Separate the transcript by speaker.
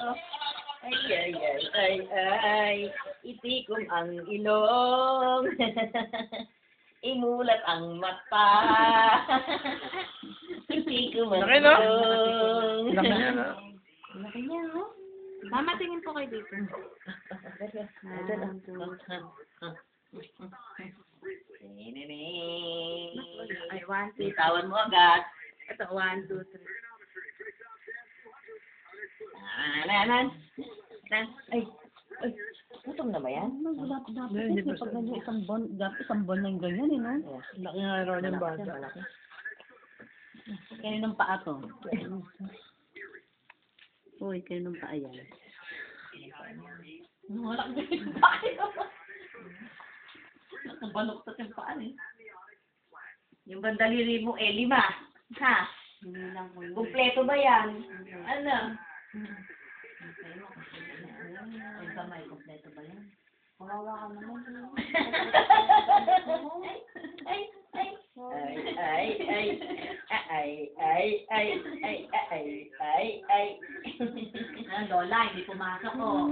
Speaker 1: oh. Ay, ay, ay, ay, ay. Itikom ang ilong. Imulat ang mata. Itikom ang
Speaker 2: Laki, no?
Speaker 1: ilong.
Speaker 2: Laki niya, no?
Speaker 1: Laki niya, no?
Speaker 3: Mama, tingin po kayo dito. Ay, 1, 2,
Speaker 1: Bitawan mo agad.
Speaker 3: ito, 1, 2, 3.
Speaker 1: Ay, ay, gutom na ba yan?
Speaker 2: Hindi pa sa...
Speaker 4: Isang buwan na yung ganyan, eh, no?
Speaker 2: Laki nga raw niyang bata.
Speaker 4: Kaninong paa to? Uy, kaninong paa yan?
Speaker 1: Wala ka yung paa. Nakabaluktot yung paa, eh. Yung bandaliri mo, 5. Ha? Kumpleto ba yan? Ano?
Speaker 4: Ay, kamay, kompleto ba yan?
Speaker 3: Kawawa ka naman.
Speaker 1: Ay, ay, ay, ay, ay, ay, ay, ay, ay, ay, ay.
Speaker 4: Ah, Lola, hindi pumasok, oh.